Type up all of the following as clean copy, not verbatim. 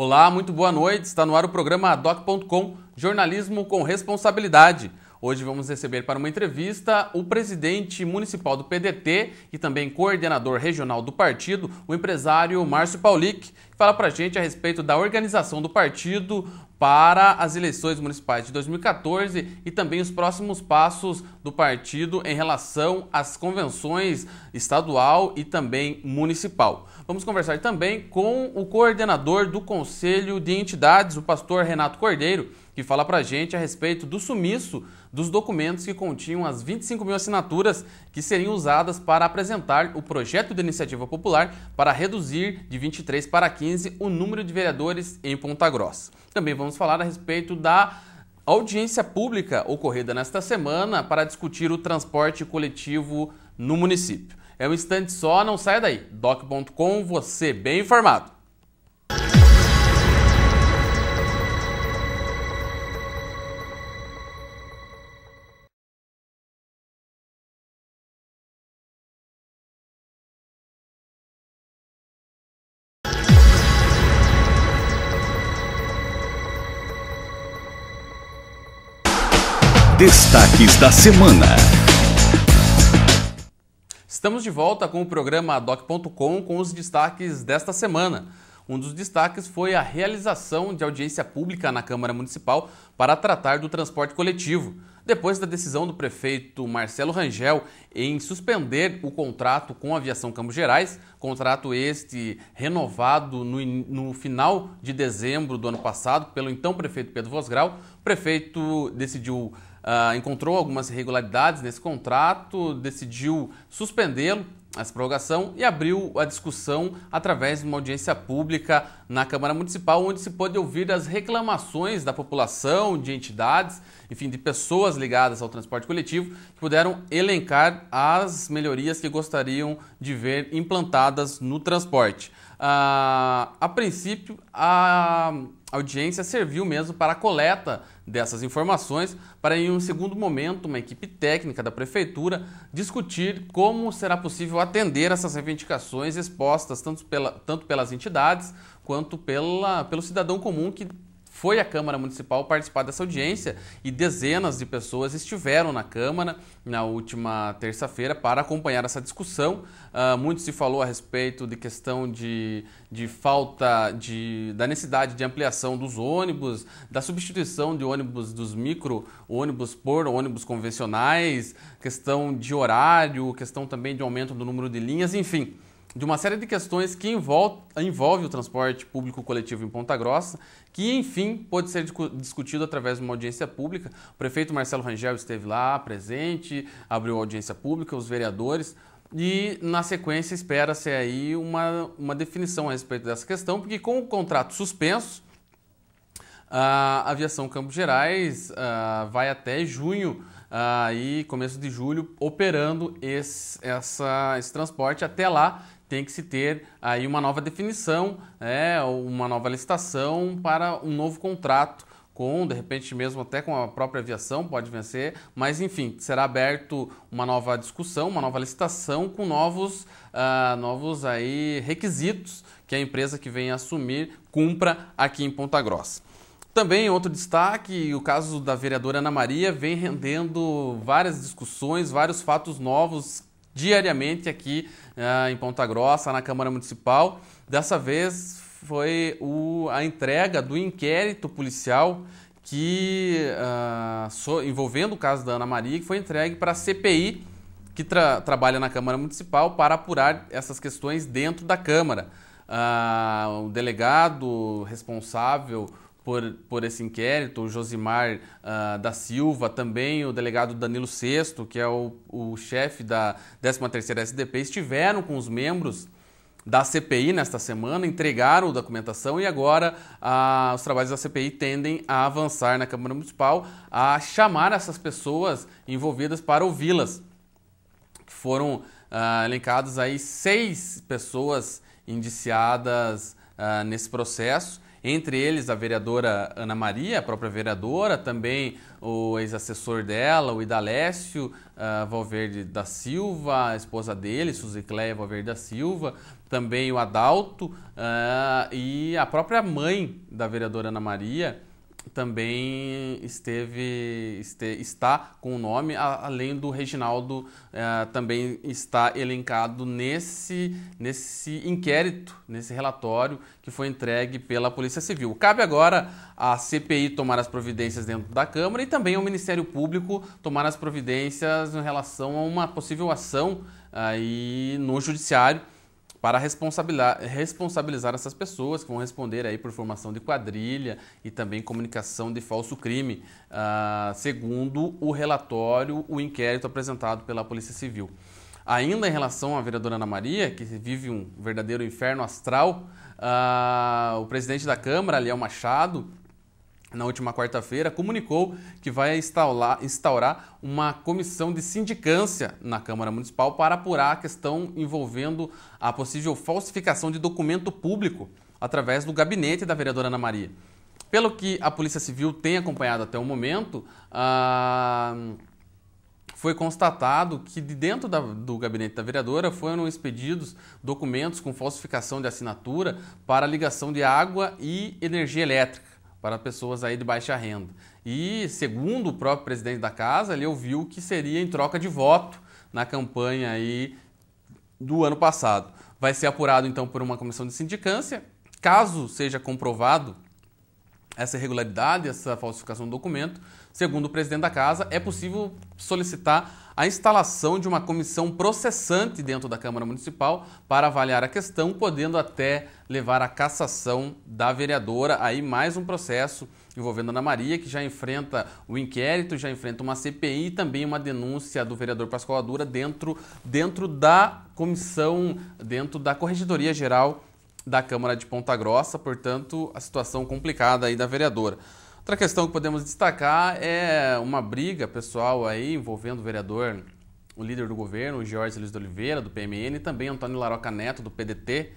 Olá, muito boa noite. Está no ar o programa Doc.com, jornalismo com responsabilidade. Hoje vamos receber para uma entrevista o presidente municipal do PDT e também coordenador regional do partido, o empresário Márcio Paulic, que fala para a gente a respeito da organização do partido para as eleições municipais de 2014 e também os próximos passos do partido em relação às convenções estadual e também municipal. Vamos conversar também com o coordenador do Conselho de Entidades, o pastor Renato Cordeiro, que fala pra gente a respeito do sumiço dos documentos que continham as 25 mil assinaturas que seriam usadas para apresentar o projeto de iniciativa popular para reduzir de 23 para 15 o número de vereadores em Ponta Grossa. Também vamos falar a respeito da audiência pública ocorrida nesta semana para discutir o transporte coletivo no município. É um instante só, não saia daí. Doc.com, você bem informado. Destaques da semana. Estamos de volta com o programa Doc.com com os destaques desta semana. Um dos destaques foi a realização de audiência pública na Câmara Municipal para tratar do transporte coletivo. Depois da decisão do prefeito Marcelo Rangel em suspender o contrato com a Aviação Campos Gerais, contrato este renovado no final de dezembro do ano passado pelo então prefeito Pedro Vosgrau, o prefeito encontrou algumas irregularidades nesse contrato, decidiu suspendê-lo, essa prorrogação, e abriu a discussão através de uma audiência pública na Câmara Municipal, onde se pôde ouvir as reclamações da população, de entidades, enfim, de pessoas ligadas ao transporte coletivo, que puderam elencar as melhorias que gostariam de ver implantadas no transporte. A princípio, a audiência serviu mesmo para a coleta dessas informações, para em um segundo momento uma equipe técnica da prefeitura discutir como será possível atender essas reivindicações expostas tanto pelas entidades quanto pelo cidadão comum que foi à Câmara Municipal participar dessa audiência, e dezenas de pessoas estiveram na Câmara na última terça-feira para acompanhar essa discussão. Muito se falou a respeito de questão de falta da necessidade de ampliação dos ônibus, da substituição de ônibus dos micro-ônibus por ônibus convencionais, questão de horário, questão também de aumento do número de linhas, enfim, de uma série de questões que envolve o transporte público coletivo em Ponta Grossa, que, enfim, pode ser discutido através de uma audiência pública. O prefeito Marcelo Rangel esteve lá presente, abriu a audiência pública, os vereadores, e, na sequência, espera-se aí uma definição a respeito dessa questão, porque com o contrato suspenso, a Aviação Campos Gerais vai até junho, e começo de julho, operando esse transporte. Até lá tem que se ter aí uma nova definição, uma nova licitação para um novo contrato de repente mesmo até com a própria aviação, pode vencer, mas enfim, será aberto uma nova discussão, uma nova licitação com novos aí requisitos que a empresa que vem assumir cumpra aqui em Ponta Grossa. Também outro destaque, o caso da vereadora Ana Maria vem rendendo várias discussões, vários fatos novos diariamente aqui em Ponta Grossa, na Câmara Municipal. Dessa vez foi a entrega do inquérito policial envolvendo o caso da Ana Maria, que foi entregue para a CPI, que trabalha na Câmara Municipal, para apurar essas questões dentro da Câmara. O delegado responsável por esse inquérito, o Josimar da Silva, também o delegado Danilo Sesto, que é o chefe da 13ª SDP, estiveram com os membros da CPI nesta semana, entregaram a documentação, e agora os trabalhos da CPI tendem a avançar na Câmara Municipal, a chamar essas pessoas envolvidas para ouvi-las. Foram elencadas aí 6 pessoas indiciadas nesse processo, entre eles a vereadora Ana Maria, a própria vereadora, também o ex-assessor dela, o Idalécio Valverde da Silva, a esposa dele, Suzicléia Valverde da Silva, também o Adalto e a própria mãe da vereadora Ana Maria também está com o nome, além do Reginaldo, também está elencado nesse inquérito, nesse relatório que foi entregue pela Polícia Civil. Cabe agora à CPI tomar as providências dentro da Câmara e também ao Ministério Público tomar as providências em relação a uma possível ação aí no Judiciário para responsabilizar essas pessoas que vão responder aí por formação de quadrilha e também comunicação de falso crime, segundo o relatório, o inquérito apresentado pela Polícia Civil. Ainda em relação à vereadora Ana Maria, que vive um verdadeiro inferno astral, o presidente da Câmara, Aliel Machado, na última quarta-feira, comunicou que vai instaurar uma comissão de sindicância na Câmara Municipal para apurar a questão envolvendo a possível falsificação de documento público através do gabinete da vereadora Ana Maria. Pelo que a Polícia Civil tem acompanhado até o momento, foi constatado que de dentro do gabinete da vereadora foram expedidos documentos com falsificação de assinatura para ligação de água e energia elétrica para pessoas aí de baixa renda. E, segundo o próprio presidente da casa, ele ouviu que seria em troca de voto na campanha aí do ano passado. Vai ser apurado, então, por uma comissão de sindicância. Caso seja comprovado essa irregularidade, essa falsificação do documento, segundo o presidente da casa, é possível solicitar a instalação de uma comissão processante dentro da Câmara Municipal para avaliar a questão, podendo até levar à cassação da vereadora. Aí mais um processo envolvendo Ana Maria, que já enfrenta o inquérito, já enfrenta uma CPI e também uma denúncia do vereador Pascoal Adura dentro da comissão, dentro da Corregedoria Geral da Câmara de Ponta Grossa. Portanto, a situação complicada aí da vereadora. Outra questão que podemos destacar é uma briga pessoal aí envolvendo o vereador, o líder do governo, o Jorge Luiz de Oliveira, do PMN, e também Antônio Laroca Neto, do PDT,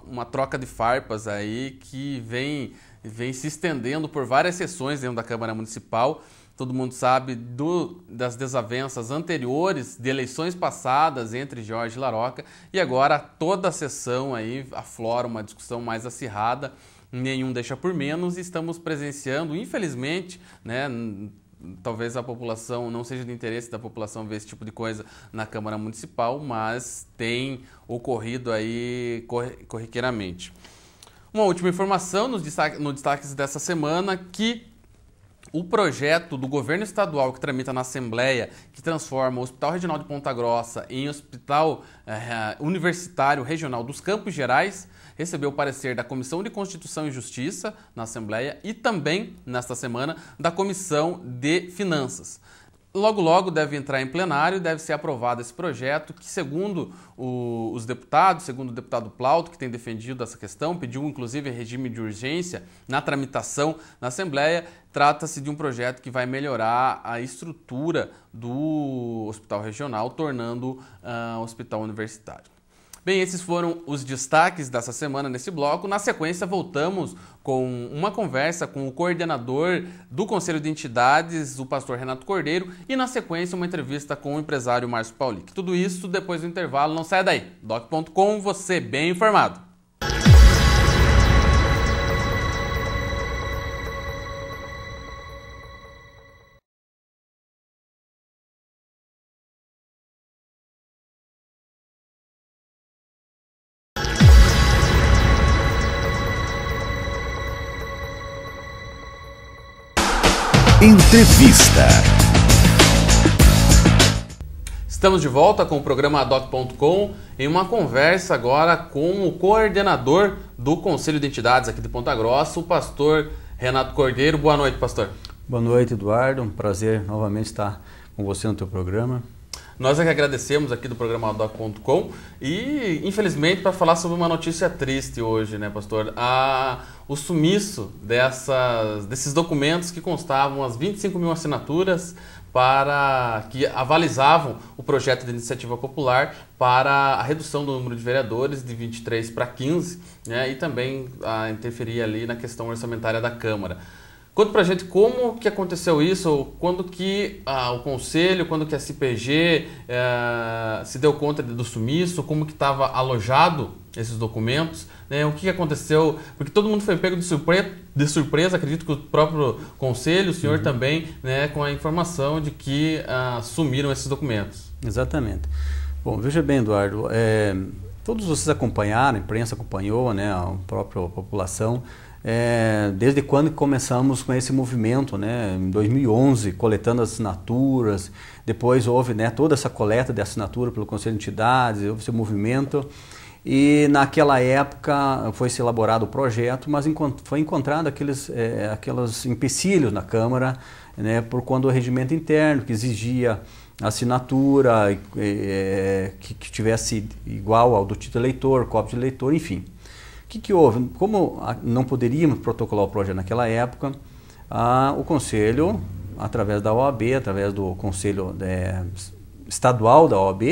uma troca de farpas aí que vem se estendendo por várias sessões dentro da Câmara Municipal. Todo mundo sabe das desavenças anteriores, de eleições passadas entre Jorge e Laroca, e agora toda a sessão aí aflora uma discussão mais acirrada. Nenhum deixa por menos, e estamos presenciando, infelizmente, né, talvez a população, não seja de interesse da população ver esse tipo de coisa na Câmara Municipal, mas tem ocorrido aí corriqueiramente. Uma última informação no destaques dessa semana, que o projeto do governo estadual que tramita na Assembleia, que transforma o Hospital Regional de Ponta Grossa em Hospital Universitário Regional dos Campos Gerais, recebeu o parecer da Comissão de Constituição e Justiça na Assembleia e também, nesta semana, da Comissão de Finanças. Logo, logo deve entrar em plenário e deve ser aprovado esse projeto que, segundo os deputados, segundo o deputado Plauto, que tem defendido essa questão, pediu inclusive regime de urgência na tramitação na Assembleia, trata-se de um projeto que vai melhorar a estrutura do hospital regional, tornando um hospital universitário. Bem, esses foram os destaques dessa semana nesse bloco. Na sequência, voltamos com uma conversa com o coordenador do Conselho de Entidades, o pastor Renato Cordeiro, e na sequência uma entrevista com o empresário Márcio Paulic. Tudo isso depois do intervalo, não saia daí. Doc.com, você bem informado. Entrevista. Estamos de volta com o programa Doc.com em uma conversa agora com o coordenador do Conselho de Entidades aqui de Ponta Grossa, o pastor Renato Cordeiro. Boa noite, pastor. Boa noite, Eduardo. Um prazer novamente estar com você no teu programa. Nós é que agradecemos aqui do programa Doc.com e, infelizmente, para falar sobre uma notícia triste hoje, né, pastor? O sumiço desses documentos que constavam as 25 mil assinaturas que avalizavam o projeto de iniciativa popular para a redução do número de vereadores de 23 para 15, né, e também interferir ali na questão orçamentária da Câmara. Conta pra gente como que aconteceu isso, quando que o Conselho, quando que a CPG se deu conta do sumiço, como que estava alojado esses documentos, né? O que aconteceu, porque todo mundo foi pego de surpresa, acredito que o próprio Conselho, o senhor também, né, com a informação de que sumiram esses documentos. Exatamente. Bom, veja bem, Eduardo, todos vocês acompanharam, a imprensa acompanhou, né, a própria população, desde quando começamos com esse movimento, né, em 2011, coletando as assinaturas, depois houve, né, toda essa coleta de assinatura pelo Conselho de Entidades, houve esse movimento, e naquela época foi-se elaborado o projeto, mas foi encontrado aqueles empecilhos na Câmara, né, por conta do regimento interno, que exigia assinatura que tivesse igual ao do título eleitor, cópia de eleitor, enfim. O que houve? Como não poderíamos protocolar o projeto naquela época, o Conselho, através da OAB, através do Conselho Estadual da OAB,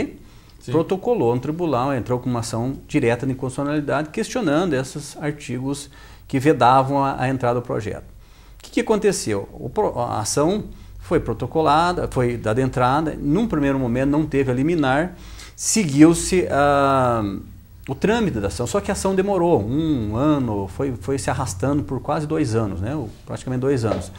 sim, protocolou no tribunal, entrou com uma ação direta de inconstitucionalidade, questionando esses artigos que vedavam a entrada do projeto. O que aconteceu? A ação foi protocolada, foi dada entrada, num primeiro momento não teve a liminar, seguiu-se o trâmite da ação, só que a ação demorou um ano, foi se arrastando por quase 2 anos, né? Praticamente 2 anos.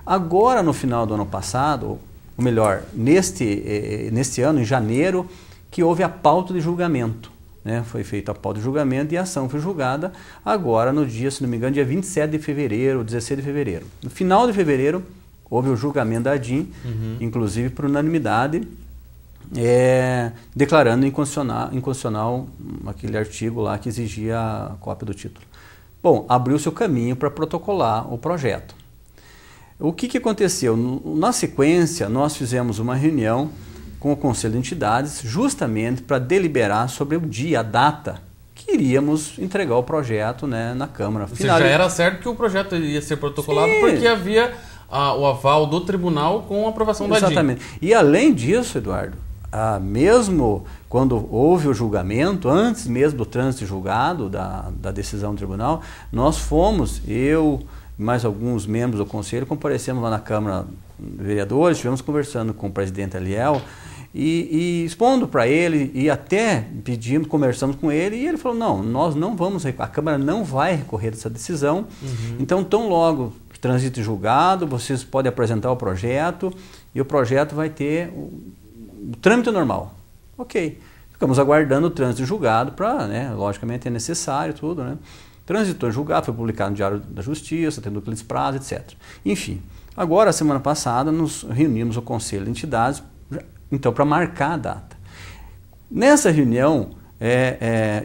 Agora, no final do ano passado, ou melhor, neste ano, em janeiro, que houve a pauta de julgamento, né? Foi feita a pauta de julgamento e a ação foi julgada agora no dia, se não me engano, dia 27 de fevereiro, 16 de fevereiro. No final de fevereiro, houve o julgamento da ADIM, inclusive por unanimidade, declarando inconstitucional aquele artigo lá que exigia a cópia do título. Bom, abriu-se o caminho para protocolar o projeto. O que aconteceu? Na sequência, nós fizemos uma reunião com o Conselho de Entidades justamente para deliberar sobre o dia, a data que iríamos entregar o projeto, né, na Câmara. Já era certo que o projeto ia ser protocolado. Sim, porque havia o aval do tribunal com a aprovação da ADIM. Exatamente. E além disso, Eduardo, mesmo quando houve o julgamento, antes mesmo do trânsito julgado da decisão do tribunal, nós fomos, eu e mais alguns membros do Conselho, comparecemos lá na Câmara de Vereadores, estivemos conversando com o presidente Eliel e expondo para ele e até pedindo, conversamos com ele e ele falou, não, nós não vamos, a Câmara não vai recorrer dessa decisão, então tão logo trânsito julgado, vocês podem apresentar o projeto e o projeto vai ter o trâmite normal. Ok. Ficamos aguardando o trânsito julgado para, né, logicamente é necessário tudo, né? Trânsito julgado, foi publicado no Diário da Justiça, tendo aqueles prazos, etc. Enfim, agora, a semana passada, nos reunimos o Conselho de Entidades, então, para marcar a data. Nessa reunião,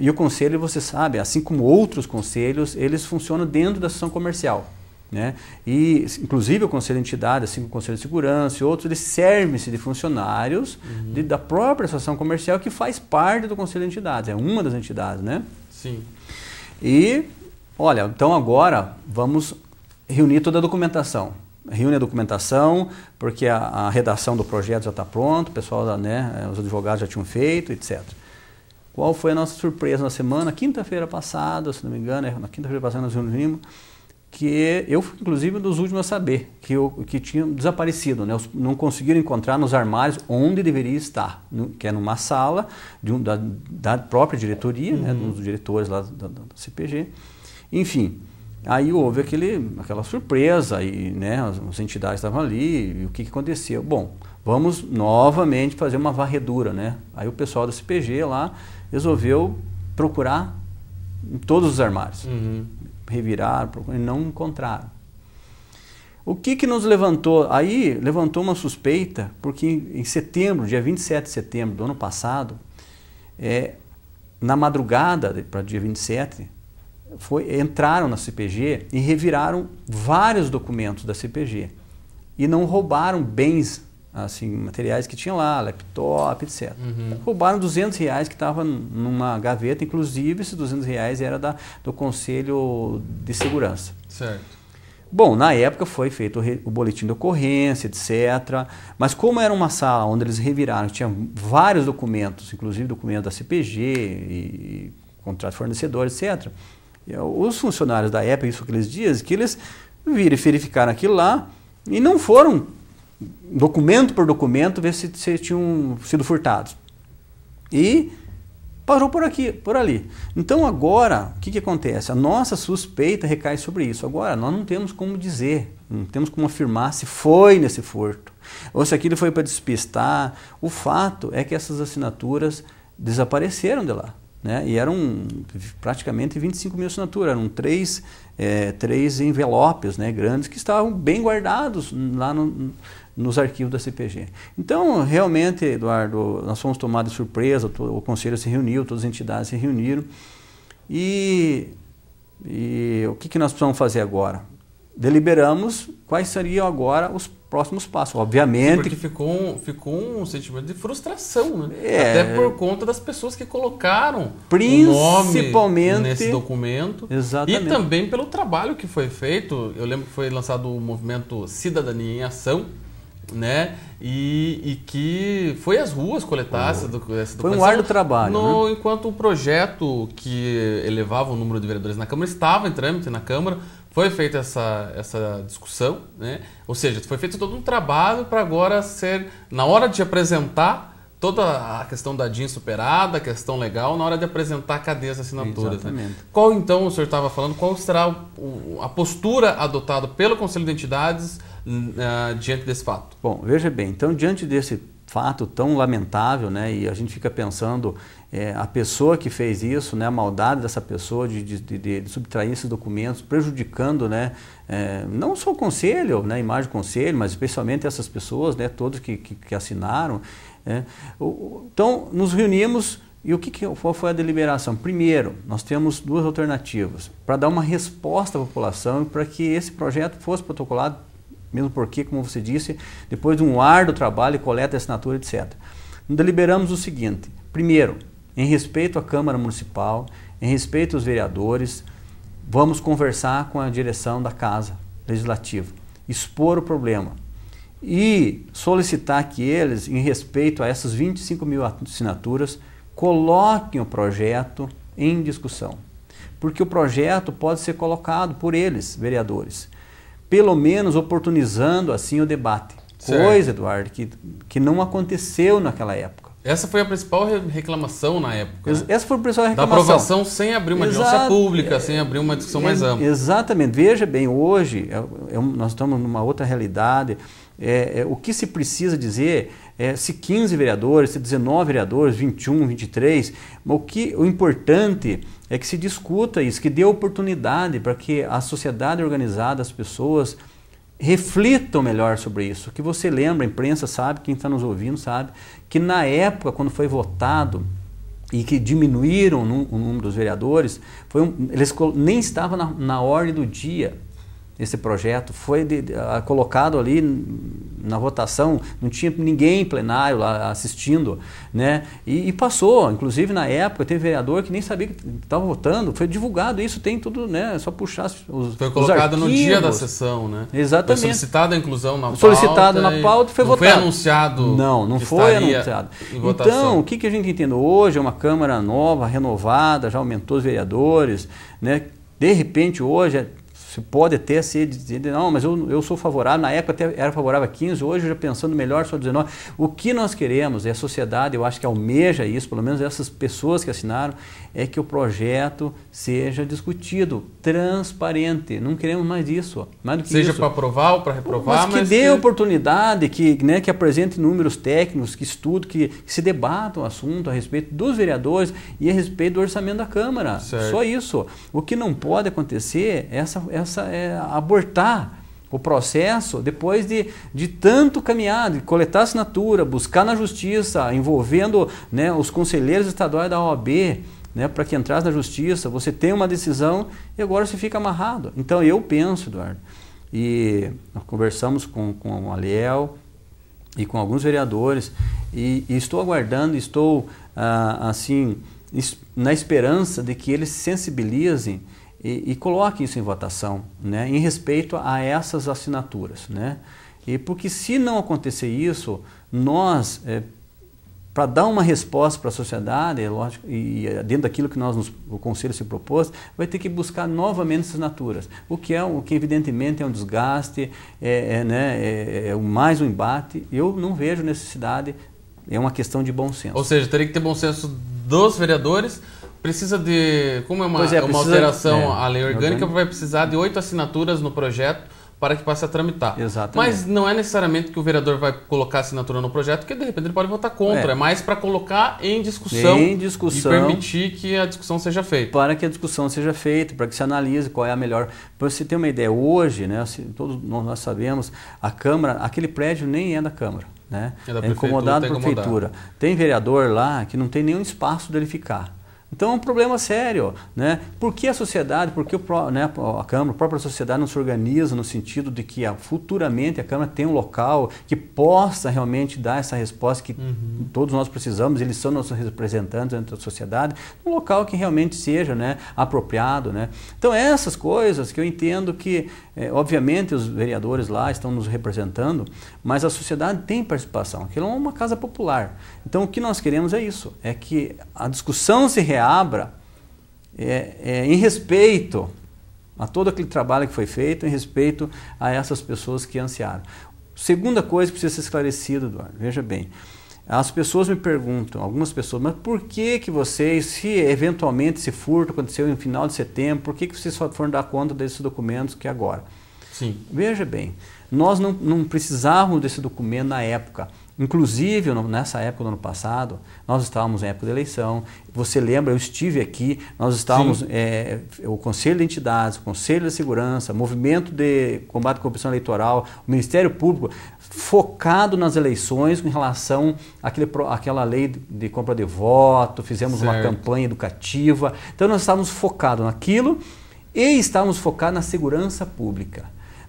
e o Conselho, você sabe, assim como outros conselhos, eles funcionam dentro da seção comercial, né? E, inclusive, o Conselho de Entidade, assim como o Conselho de Segurança e outros, eles servem-se de funcionários da própria associação comercial que faz parte do Conselho de Entidades, é uma das entidades, né? Sim. E, olha, então agora vamos reunir toda a documentação. Reúne a documentação, porque a redação do projeto já está pronta, o pessoal, né, os advogados já tinham feito, etc. Qual foi a nossa surpresa na semana? Quinta-feira passada, se não me engano, na quinta-feira passada nós reunimos, que eu fui, inclusive, um dos últimos a saber que tinha desaparecido, né? Não conseguiram encontrar nos armários onde deveria estar, que é numa sala da própria diretoria, né, dos diretores lá da CPG. Enfim, aí houve aquela surpresa, e, né, as entidades estavam ali, e o que aconteceu? Bom, vamos novamente fazer uma varredura, né? Aí o pessoal da CPG lá resolveu procurar em todos os armários. Reviraram, procuraram, e não encontraram. O que nos levantou? Aí levantou uma suspeita, porque em setembro, dia 27 de setembro do ano passado, na madrugada para dia 27, entraram na CPG e reviraram vários documentos da CPG e não roubaram bens assim, materiais que tinha lá, laptop, etc. Roubaram R$200 que estava numa gaveta, inclusive esses R$200 era do Conselho de Segurança. Certo. Bom, na época foi feito o boletim de ocorrência, etc. Mas como era uma sala onde eles reviraram, tinha vários documentos, inclusive documentos da CPG e contrato de fornecedor, etc. E os funcionários da época, isso que eles dizem, que eles verificaram aquilo lá e não foram documento por documento ver se tinham sido furtados. E parou por aqui, por ali. Então agora, o que acontece? A nossa suspeita recai sobre isso. Agora, nós não temos como dizer, não temos como afirmar se foi nesse furto, ou se aquilo foi para despistar. O fato é que essas assinaturas desapareceram de lá, né? E eram praticamente 25 mil assinaturas, eram três envelopes, né, grandes, que estavam bem guardados lá nos arquivos da CPG. Então, realmente, Eduardo, nós fomos tomados de surpresa, o Conselho se reuniu, todas as entidades se reuniram, e o que nós precisamos fazer agora? Deliberamos quais seriam agora os próximos passos, obviamente. Porque ficou um sentimento de frustração, né? Até por conta das pessoas que colocaram principalmente o nome nesse documento. Exatamente. E também pelo trabalho que foi feito. Eu lembro que foi lançado o movimento Cidadania em Ação, né? E que foi às ruas coletar essa documentação. Foi um árduo trabalho. Né? Enquanto o projeto que elevava o número de vereadores na Câmara estava em trâmite na Câmara, foi feita essa discussão, né? Ou seja, foi feito todo um trabalho para agora ser, na hora de apresentar toda a questão da DIN superada, a questão legal, na hora de apresentar, cadê as assinaturas? Né? Qual então, o senhor estava falando, qual será a postura adotada pelo Conselho de Entidades diante desse fato? Bom, veja bem, então diante desse fato tão lamentável, né, e a gente fica pensando a pessoa que fez isso, né, a maldade dessa pessoa de subtrair esses documentos, prejudicando, né, não só o Conselho, né, a imagem do Conselho, mas especialmente essas pessoas, né, todos que assinaram. Então, nos reunimos e qual foi a deliberação? Primeiro, nós temos duas alternativas para dar uma resposta à população para que esse projeto fosse protocolado, mesmo porque, como você disse, depois de um árduo trabalho, coleta, assinatura, etc. Deliberamos o seguinte: primeiro, em respeito à Câmara Municipal, em respeito aos vereadores, vamos conversar com a direção da Casa Legislativa, expor o problema e solicitar que eles, em respeito a essas 25 mil assinaturas, coloquem o projeto em discussão. Porque o projeto pode ser colocado por eles, vereadores, pelo menos oportunizando assim o debate. Certo. Coisa, Eduardo, que não aconteceu naquela época. Essa foi a principal reclamação na época. Né? Essa foi a principal reclamação. Da aprovação sem abrir uma audiência pública, sem abrir uma discussão mais ampla. Exatamente. Veja bem, hoje nós estamos numa outra realidade. O que se precisa dizer é se 15 vereadores, se 19 vereadores, 21, 23, o importante é que se discuta isso, que dê oportunidade para que a sociedade organizada, as pessoas, reflitam melhor sobre isso. Que você lembra, a imprensa sabe, quem está nos ouvindo sabe, que na época, quando foi votado e que diminuíram o número dos vereadores, eles nem estavam na ordem do dia. Esse projeto foi colocado ali na votação, não tinha ninguém em plenário lá assistindo, né? E passou, inclusive na época teve vereador que nem sabia que estava votando, foi divulgado isso, tem tudo, né? É só puxar os foi colocado os no dia da sessão, né? Exatamente. Foi solicitada a inclusão na pauta. Solicitada na pauta e foi votado. Não foi anunciado. Não foi anunciado. Então, o que a gente entende hoje é uma Câmara nova, renovada, já aumentou os vereadores, né? De repente hoje você pode até dizer, não, mas eu sou favorável, na época até era favorável a 15, hoje já pensando melhor só 19. O que nós queremos, a sociedade, eu acho que almeja isso, pelo menos essas pessoas que assinaram, é que o projeto seja discutido, transparente. Não queremos mais isso. Mais do que seja isso. para aprovar ou para reprovar. Mas que dê oportunidade, que apresente números técnicos, que estude, que se debata o assunto a respeito dos vereadores e a respeito do orçamento da Câmara. Certo. Só isso. O que não pode acontecer é abortar o processo depois de tanto caminhar, de coletar assinatura, buscar na justiça, envolvendo, né, os conselheiros estaduais da OAB, né, para que entrasse na justiça, você tem uma decisão e agora você fica amarrado. Então eu penso, Eduardo, e nós conversamos com o Aliel, e com alguns vereadores, e estou aguardando, estou assim, na esperança de que eles se sensibilizem e coloquem isso em votação, né, em respeito a essas assinaturas, né? E porque se não acontecer isso, nós, para dar uma resposta para a sociedade, lógico, e dentro daquilo que o Conselho se propôs, vai ter que buscar novamente assinaturas, o que evidentemente é um desgaste, mais um embate. Eu não vejo necessidade, é uma questão de bom senso. Ou seja, teria que ter bom senso dos vereadores. Precisa de, como é uma alteração à lei orgânica, vai precisar de 8 assinaturas no projeto para que passe a tramitar. Exatamente. Mas não é necessariamente que o vereador vai colocar assinatura no projeto, porque de repente ele pode votar contra. É mais para colocar em discussão e permitir que a discussão seja feita. Para que a discussão seja feita, para que se analise qual é a melhor. Para você ter uma ideia, hoje, né, todos nós sabemos, a Câmara, aquele prédio nem é da Câmara. Né? É incomodado por prefeitura. Tem vereador lá que não tem nenhum espaço dele ficar. Então é um problema sério, né? Por que a sociedade, por que a Câmara, a própria sociedade não se organiza no sentido de que futuramente a Câmara tenha um local que possa realmente dar essa resposta que todos nós precisamos, eles são nossos representantes dentro da sociedade, um local que realmente seja, né, apropriado, né? Então essas coisas que eu entendo que, obviamente os vereadores lá estão nos representando, mas a sociedade tem participação, aquilo é uma casa popular. Então o que nós queremos é isso, é que a discussão se reabra em respeito a todo aquele trabalho que foi feito, em respeito a essas pessoas que ansiaram. Segunda coisa que precisa ser esclarecida, Eduardo, veja bem, as pessoas me perguntam, algumas pessoas, mas por que vocês, se eventualmente esse furto aconteceu no final de setembro, por que vocês só foram dar conta desses documentos que agora? Sim. Veja bem, nós não precisávamos desse documento na época. Inclusive, nessa época do ano passado, nós estávamos em época de eleição. Você lembra, eu estive aqui, nós estávamos, o Conselho de Entidades, o Conselho de Segurança, o Movimento de Combate à Corrupção Eleitoral, o Ministério Público, focado nas eleições em relação àquela lei de compra de voto, fizemos uma campanha educativa. Então, nós estávamos focados naquilo e estávamos focados na segurança pública.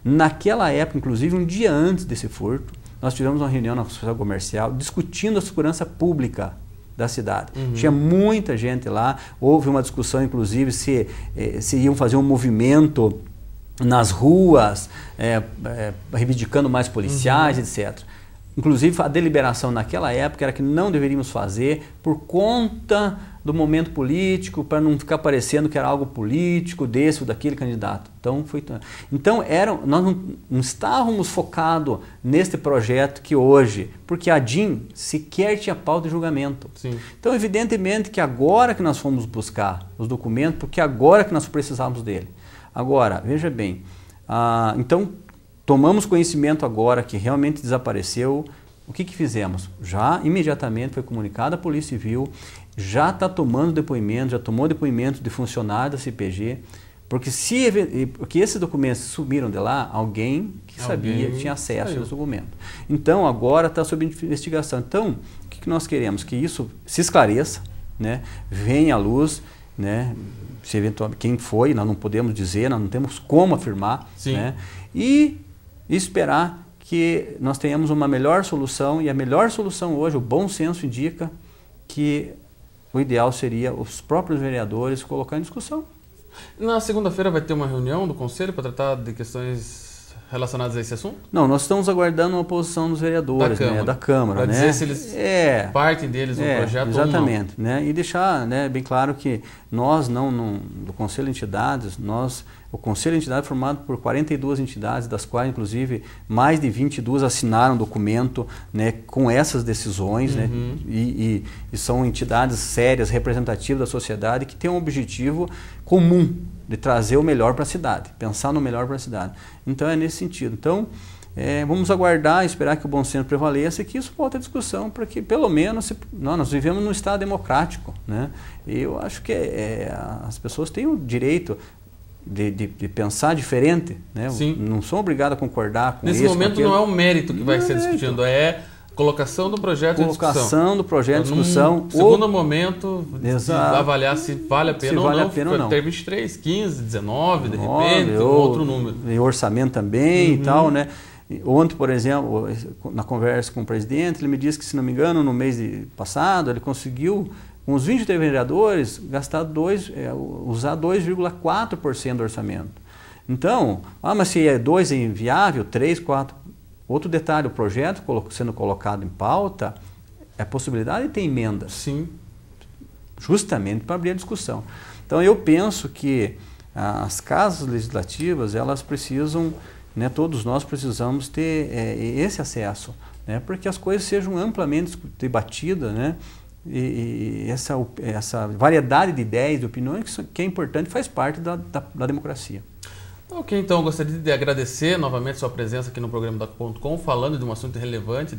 Naquela época, inclusive, um dia antes desse furto, nós tivemos uma reunião na Associação Comercial discutindo a segurança pública da cidade. Tinha muita gente lá, houve uma discussão, inclusive, se iam fazer um movimento nas ruas, reivindicando mais policiais, etc. Inclusive, a deliberação naquela época era que não deveríamos fazer por conta do momento político, para não ficar parecendo que era algo político desse ou daquele candidato. Então nós não estávamos focados neste projeto que hoje, porque a DIN sequer tinha pauta de julgamento. Sim. Então, evidentemente que agora que nós fomos buscar os documentos, porque agora que nós precisávamos dele. Agora, veja bem, então tomamos conhecimento agora que realmente desapareceu. O que fizemos? Já imediatamente foi comunicado à Polícia Civil, já está tomando depoimento, já tomou depoimento de funcionário da CPG, porque esses documentos sumiram de lá, alguém que sabia, tinha acesso aos documentos. Então, agora está sob investigação. Então, o que nós queremos? Que isso se esclareça, né? Venha à luz, né? Se eventualmente quem foi, nós não podemos dizer, nós não temos como afirmar, né? E esperar que nós tenhamos uma melhor solução, e a melhor solução hoje, o bom senso indica que o ideal seria os próprios vereadores colocar em discussão. Na segunda-feira vai ter uma reunião do Conselho para tratar de questões relacionadas a esse assunto? Não, nós estamos aguardando uma posição dos vereadores, da Câmara. Para dizer se eles partem deles no projeto exatamente, ou não. Né? E deixar, né, bem claro que nós do Conselho de Entidades, o Conselho de Entidades é formado por 42 entidades, das quais, inclusive, mais de 22 assinaram documento, né, com essas decisões, né, e são entidades sérias, representativas da sociedade, que têm um objetivo comum de trazer o melhor para a cidade, pensar no melhor para a cidade. Então, é nesse sentido. Então, vamos aguardar, esperar que o bom senso prevaleça e que isso volte à discussão, para que, pelo menos, nós vivemos num Estado democrático, né? E eu acho que as pessoas têm o direito de pensar diferente, né? Sim. Não são obrigados a concordar com isso. Nesse momento não é o mérito que vai ser discutido, é colocação do projeto em discussão. Colocação do projeto em discussão. Segundo momento, avaliar se vale a pena ou não. Ter 23, 15, 19, de repente, outro número. E orçamento também e tal, né? Ontem, por exemplo, na conversa com o presidente, ele me disse que, se não me engano, no mês passado, ele conseguiu, com os 23 vereadores, usar 2,4% do orçamento. Então, mas se 2 é inviável, 3, 4... Outro detalhe, o projeto sendo colocado em pauta, é a possibilidade de ter emendas. Sim. Justamente para abrir a discussão. Então, eu penso que as casas legislativas, elas precisam, né, todos nós precisamos ter esse acesso, né, porque as coisas sejam amplamente debatidas, né, e essa variedade de ideias, de opiniões, que é importante, faz parte da democracia. Ok, então eu gostaria de agradecer novamente sua presença aqui no programa Doc.com, falando de um assunto relevante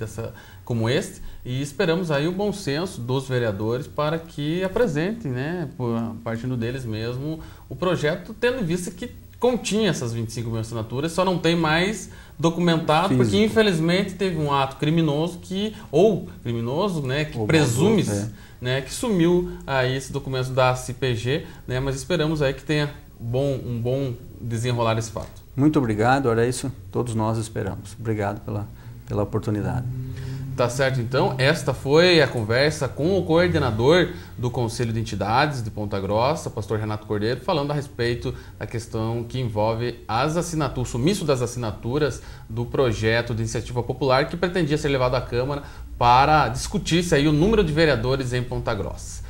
como este, e esperamos aí o bom senso dos vereadores para que apresentem, né, partindo deles mesmo, o projeto, tendo em vista que continha essas 25 mil assinaturas, só não tem mais documentado, porque infelizmente teve um ato criminoso que presume-se, né, que sumiu aí esse documento da CPG, né, mas esperamos aí que tenha um bom desenrolar esse fato. Muito obrigado, era isso, todos nós esperamos. Obrigado pela oportunidade. Tá certo, então, esta foi a conversa com o coordenador do Conselho de Entidades de Ponta Grossa, pastor Renato Cordeiro, falando a respeito da questão que envolve o sumiço das assinaturas do projeto de iniciativa popular que pretendia ser levado à Câmara para discutir-se aí o número de vereadores em Ponta Grossa.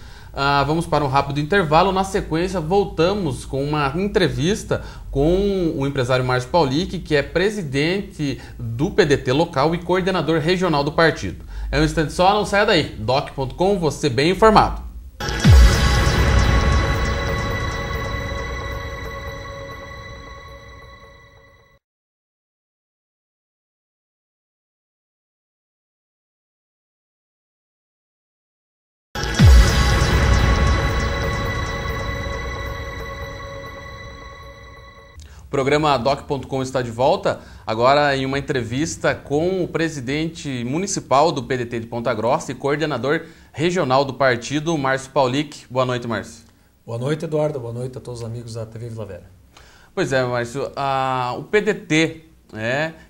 Vamos para um rápido intervalo. Na sequência, voltamos com uma entrevista com o empresário Márcio Paulic, que é presidente do PDT local e coordenador regional do partido. É um instante só, não saia daí. Doc.com, você bem informado. O programa Doc.com está de volta, agora em uma entrevista com o presidente municipal do PDT de Ponta Grossa e coordenador regional do partido, Márcio Paulic. Boa noite, Márcio. Boa noite, Eduardo. Boa noite a todos os amigos da TV Vila Vera. Pois é, Márcio, o PDT,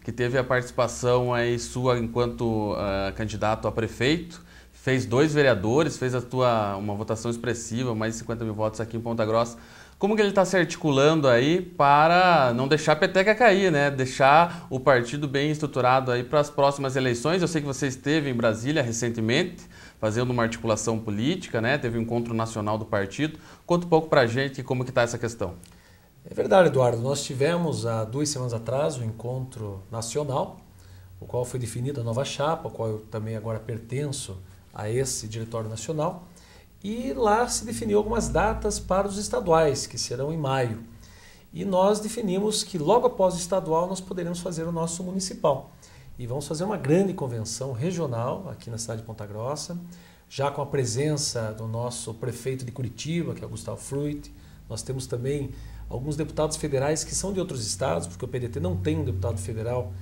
que teve a participação aí sua enquanto candidato a prefeito, fez 2 vereadores, fez uma votação expressiva, mais de 50 mil votos aqui em Ponta Grossa. Como que ele está se articulando aí para não deixar a peteca cair, né? Deixar o partido bem estruturado aí para as próximas eleições? Eu sei que você esteve em Brasília recentemente, fazendo uma articulação política, né? Teve um encontro nacional do partido. Conta um pouco para a gente como que está essa questão. É verdade, Eduardo. Nós tivemos há 2 semanas atrás um encontro nacional, o qual foi definida a nova chapa, ao qual eu também agora pertenço a esse diretório nacional. E lá se definiu algumas datas para os estaduais, que serão em maio. E nós definimos que logo após o estadual nós poderemos fazer o nosso municipal. E vamos fazer uma grande convenção regional aqui na cidade de Ponta Grossa, já com a presença do nosso prefeito de Curitiba, que é o Gustavo Fruit. Nós temos também alguns deputados federais que são de outros estados, porque o PDT não tem um deputado federal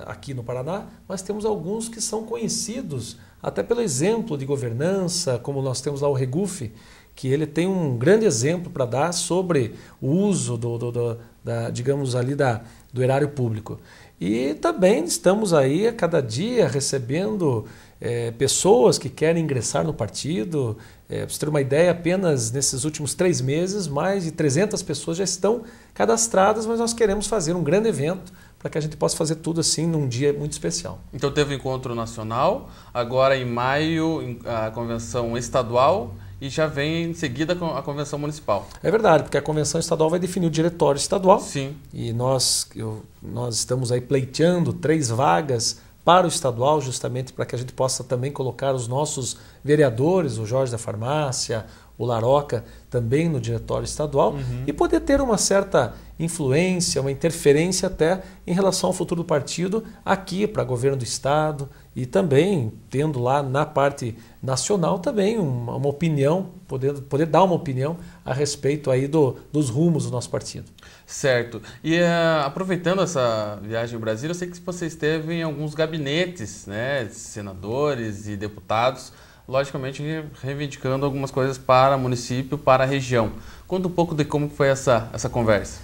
aqui no Paraná, mas temos alguns que são conhecidos até pelo exemplo de governança, como nós temos lá o Regufe, que ele tem um grande exemplo para dar sobre o uso digamos ali do erário público. E também estamos aí a cada dia recebendo pessoas que querem ingressar no partido. Para você ter uma ideia, apenas nesses últimos 3 meses, mais de 300 pessoas já estão cadastradas, mas nós queremos fazer um grande evento para que a gente possa fazer tudo assim num dia muito especial. Então teve o encontro nacional, agora em maio a convenção estadual e já vem em seguida a convenção municipal. É verdade, porque a convenção estadual vai definir o diretório estadual. Sim. E nós estamos aí pleiteando 3 vagas para o estadual, justamente para que a gente possa também colocar os nossos vereadores, o Jorge da Farmácia, o Laroca, também no diretório estadual, e poder ter uma certa influência, uma interferência até em relação ao futuro do partido aqui para governo do estado e também tendo lá na parte nacional também uma opinião, poder dar uma opinião a respeito aí dos rumos do nosso partido. Certo. E aproveitando essa viagem ao Brasil, eu sei que você esteve em alguns gabinetes, né, de senadores e deputados, logicamente reivindicando algumas coisas para o município, para a região. Conta um pouco de como foi essa conversa.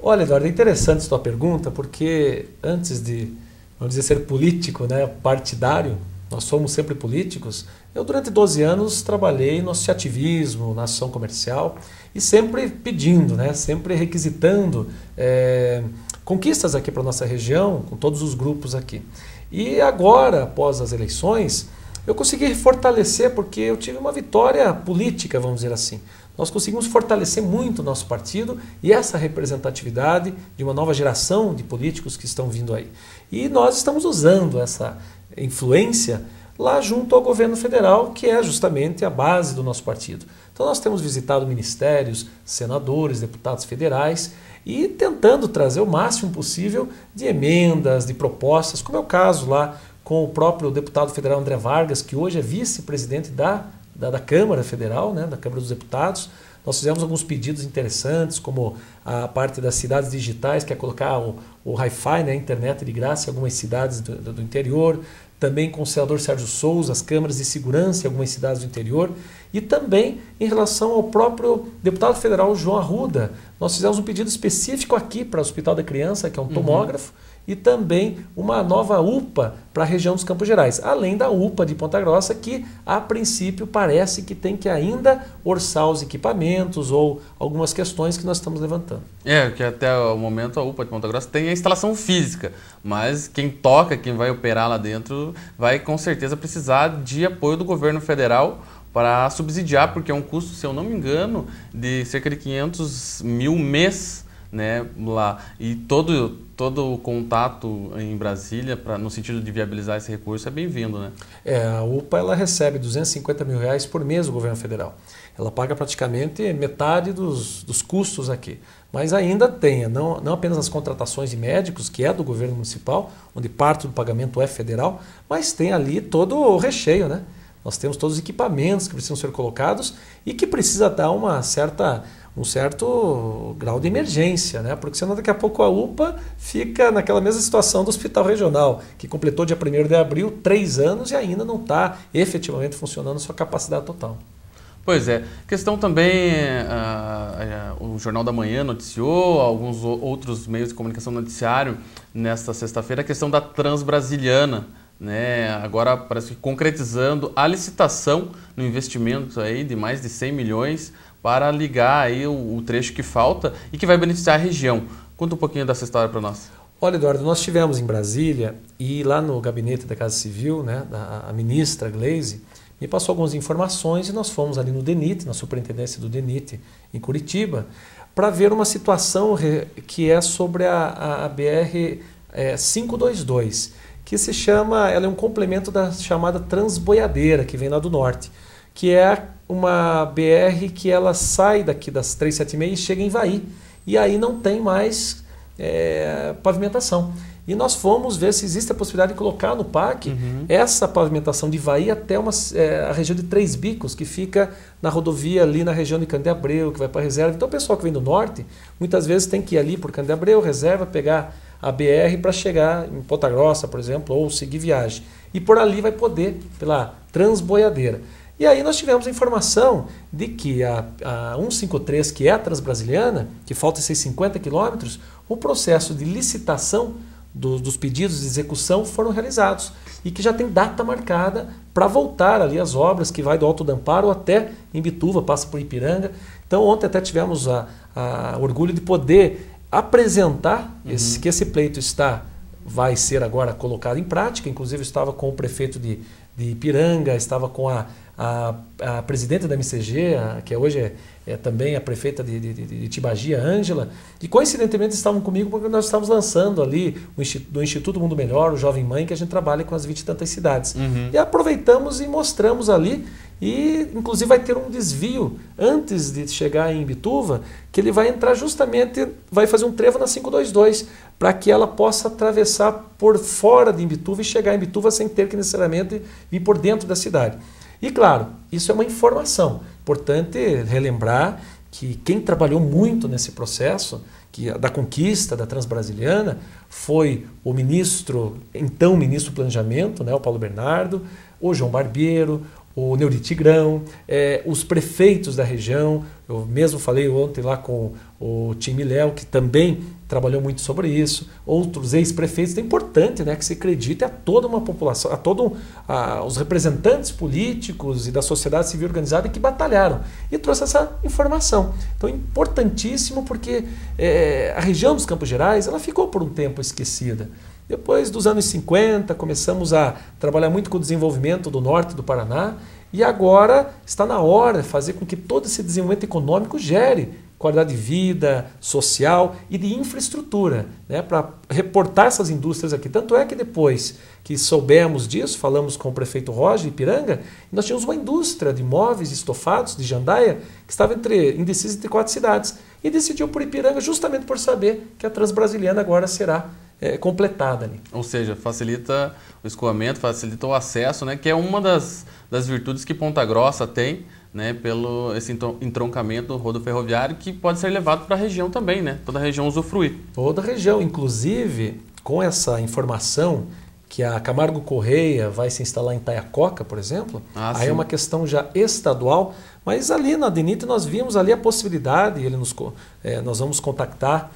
Olha, Eduardo, é interessante a sua pergunta, porque antes de, vamos dizer, ser político, né, partidário, nós somos sempre políticos. Eu, durante 12 anos, trabalhei no associativismo, na ação comercial, e sempre pedindo, né, sempre requisitando conquistas aqui para a nossa região, com todos os grupos aqui. E agora, após as eleições, eu consegui fortalecer, porque eu tive uma vitória política, vamos dizer assim. Nós conseguimos fortalecer muito o nosso partido e essa representatividade de uma nova geração de políticos que estão vindo aí. E nós estamos usando essa influência lá junto ao governo federal, que é justamente a base do nosso partido. Então nós temos visitado ministérios, senadores, deputados federais e tentando trazer o máximo possível de emendas, de propostas, como é o caso lá com o próprio deputado federal André Vargas, que hoje é vice-presidente da Câmara Federal, né, da Câmara dos Deputados. Nós fizemos alguns pedidos interessantes, como a parte das cidades digitais, que é colocar o Wi-Fi, né, a internet de graça em algumas cidades do interior, também com o senador Sérgio Souza, as câmaras de segurança em algumas cidades do interior, e também em relação ao próprio deputado federal João Arruda. Nós fizemos um pedido específico aqui para o Hospital da Criança, que é um tomógrafo, e também uma nova UPA para a região dos Campos Gerais, além da UPA de Ponta Grossa, que a princípio parece que tem que ainda orçar os equipamentos ou algumas questões que nós estamos levantando. Que até o momento a UPA de Ponta Grossa tem a instalação física, mas quem toca, quem vai operar lá dentro, vai com certeza precisar de apoio do governo federal para subsidiar, porque é um custo, se eu não me engano, de cerca de 500 mil mês, né, lá. E todo o contato em Brasília, no sentido de viabilizar esse recurso, é bem-vindo, né? A UPA ela recebe R$250 mil por mês do governo federal. Ela paga praticamente metade dos custos aqui. Mas ainda tem, não apenas as contratações de médicos, que é do governo municipal, onde parte do pagamento é federal, mas tem ali todo o recheio, né? Nós temos todos os equipamentos que precisam ser colocados e que precisa dar um certo grau de emergência, né? Porque senão daqui a pouco a UPA fica naquela mesma situação do Hospital Regional, que completou dia 1º de abril 3 anos e ainda não está efetivamente funcionando a sua capacidade total. Pois é. Questão também, o Jornal da Manhã noticiou, alguns outros meios de comunicação noticiaram nesta sexta-feira, a questão da Transbrasiliana, né? Agora parece que concretizando a licitação no investimento aí de mais de 100 milhões para ligar aí o trecho que falta e que vai beneficiar a região. Conta um pouquinho dessa história para nós. Olha, Eduardo, nós estivemos em Brasília e lá no gabinete da Casa Civil, né, a ministra Gleisi me passou algumas informações e nós fomos ali no DENIT, na superintendência do DENIT em Curitiba, para ver uma situação que é sobre a BR 522, que se chama, ela é um complemento da chamada Transboiadeira, que vem lá do norte, que é uma BR que ela sai daqui das 376 e chega em Ivaí, e aí não tem mais pavimentação. E nós fomos ver se existe a possibilidade de colocar no PAC essa pavimentação de Ivaí até a região de Três Bicos, que fica na rodovia ali na região de Candeabreu, que vai para a reserva. Então o pessoal que vem do norte, muitas vezes tem que ir ali por Candeabreu, reserva, pegar a BR para chegar em Ponta Grossa, por exemplo, ou seguir viagem. E por ali vai poder, pela Transboiadeira. E aí nós tivemos a informação de que a 153, que é a Transbrasiliana, que falta esses 50 quilômetros, o processo de licitação dos pedidos de execução foram realizados e que já tem data marcada para voltar ali as obras, que vai do Alto do Amparo até Imbituva, passa por Ipiranga. Então ontem até tivemos o orgulho de poder apresentar que esse pleito vai ser agora colocado em prática. Inclusive estava com o prefeito de Ipiranga, estava com a presidenta da MCG, que hoje é também a prefeita de Tibagi, a Ângela, e coincidentemente estavam comigo porque nós estávamos lançando ali do Instituto Mundo Melhor, o Jovem Mãe, que a gente trabalha com as 20 e tantas cidades. E aproveitamos e mostramos ali, e inclusive vai ter um desvio antes de chegar em Imbituva, que ele vai entrar justamente, vai fazer um trevo na 522, para que ela possa atravessar por fora de Imbituva e chegar em Imbituva sem ter que necessariamente ir por dentro da cidade. E claro, isso é uma informação. Importante relembrar que quem trabalhou muito nesse processo da conquista da Transbrasiliana foi o então ministro do Planejamento, né, o Paulo Bernardo, o João Barbeiro, o Neuri Tigrão, os prefeitos da região. Eu mesmo falei ontem lá com o time Léo, que também trabalhou muito sobre isso. Outros ex-prefeitos. É importante, né, que se acredite a toda uma população, a todos os representantes políticos e da sociedade civil organizada que batalharam e trouxe essa informação. Então é importantíssimo porque a região dos Campos Gerais ela ficou por um tempo esquecida. Depois dos anos 50, começamos a trabalhar muito com o desenvolvimento do norte do Paraná e agora está na hora de fazer com que todo esse desenvolvimento econômico gere qualidade de vida, social e de infraestrutura, né, para reportar essas indústrias aqui. Tanto é que depois que soubemos disso, falamos com o prefeito Roger de Ipiranga, e nós tínhamos uma indústria de móveis estofados de jandaia que estava indecisa entre 4 cidades e decidiu por Ipiranga justamente por saber que a Transbrasiliana agora será completada ali. Ou seja, facilita o escoamento, facilita o acesso, né, que é uma das virtudes que Ponta Grossa tem, né, pelo esse entroncamento rodoferroviário que pode ser levado para a região também, né, toda a região usufruir. Toda a região, inclusive com essa informação que a Camargo Correia vai se instalar em Taiacoca, por exemplo, aí é uma questão já estadual, mas ali na DENIT nós vimos ali a possibilidade, nós vamos contactar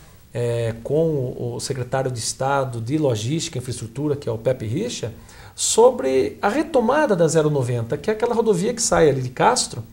com o secretário de Estado de Logística e Infraestrutura, que é o Pepe Richa, sobre a retomada da 090, que é aquela rodovia que sai ali de Castro,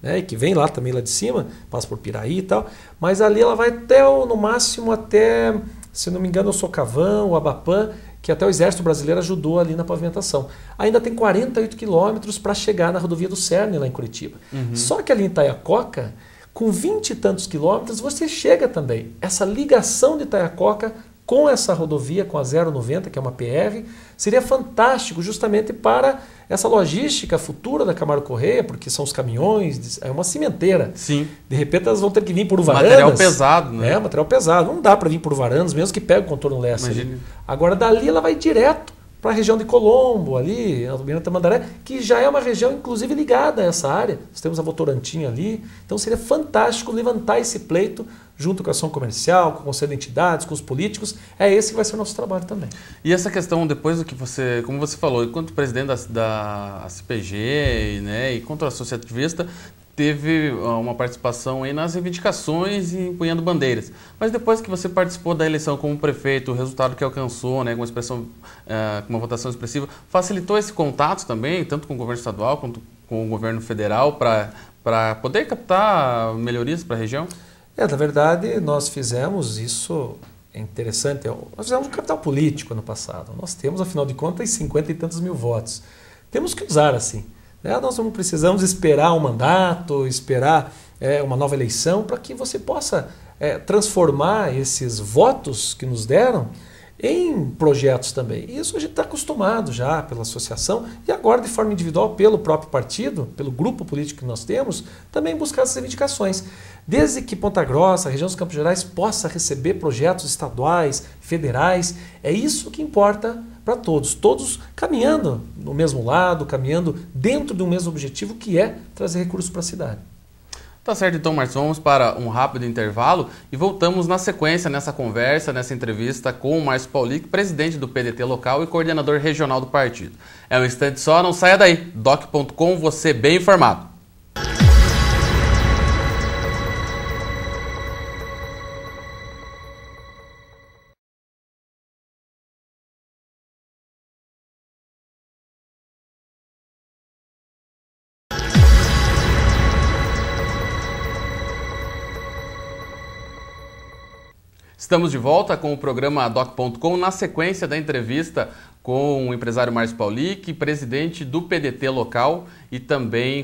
né, e que vem lá também lá de cima, passa por Piraí e tal, mas ali ela vai até, no máximo, até, se não me engano, o Socavão, o Abapã, que até o Exército Brasileiro ajudou ali na pavimentação. Ainda tem 48 quilômetros para chegar na rodovia do Cerne, lá em Curitiba. Só que ali em Taiacoca, com 20 e tantos quilômetros, você chega também. Essa ligação de Taiacoca com essa rodovia, com a 090, que é uma PR, seria fantástico justamente para essa logística futura da Camargo Correia, porque são os caminhões, é uma cimenteira. Sim. De repente elas vão ter que vir por Uruaranas. Material pesado, né? Material pesado. Não dá para vir por Uruaranas, mesmo que pegue o contorno leste. Agora, dali ela vai direto para a região de Colombo, ali, a Tamandaré, que já é uma região, inclusive, ligada a essa área. Nós temos a Votorantim ali. Então, seria fantástico levantar esse pleito junto com a ação comercial, com o Conselho de Entidades, com os políticos. É esse que vai ser o nosso trabalho também. E essa questão, depois do que você, como você falou, enquanto presidente da CPG, né, e contra o associativista, teve uma participação aí nas reivindicações e empunhando bandeiras. Mas depois que você participou da eleição como prefeito, o resultado que alcançou, né, com uma votação expressiva, facilitou esse contato também, tanto com o governo estadual quanto com o governo federal, para poder captar melhorias para a região? Na verdade, nós fizemos isso, é interessante, nós fizemos um capital político ano passado. Nós temos, afinal de contas, 50 e tantos mil votos. Temos que usar assim. Nós não precisamos esperar um mandato, esperar uma nova eleição para que você possa transformar esses votos que nos deram em projetos também. E isso a gente está acostumado já pela associação e agora de forma individual pelo próprio partido, pelo grupo político que nós temos, também buscar essas reivindicações. Desde que Ponta Grossa, a região dos Campos Gerais, possa receber projetos estaduais, federais, é isso que importa para todos caminhando no mesmo lado, caminhando dentro de um mesmo objetivo, que é trazer recursos para a cidade. Tá certo, então, Marcos, vamos para um rápido intervalo e voltamos na sequência nessa conversa, nessa entrevista com o Márcio Paulic, presidente do PDT local e coordenador regional do partido. É um instante só, não saia daí. Doc.com, você bem informado. Estamos de volta com o programa Doc.com na sequência da entrevista com o empresário Márcio Paulic, presidente do PDT local e também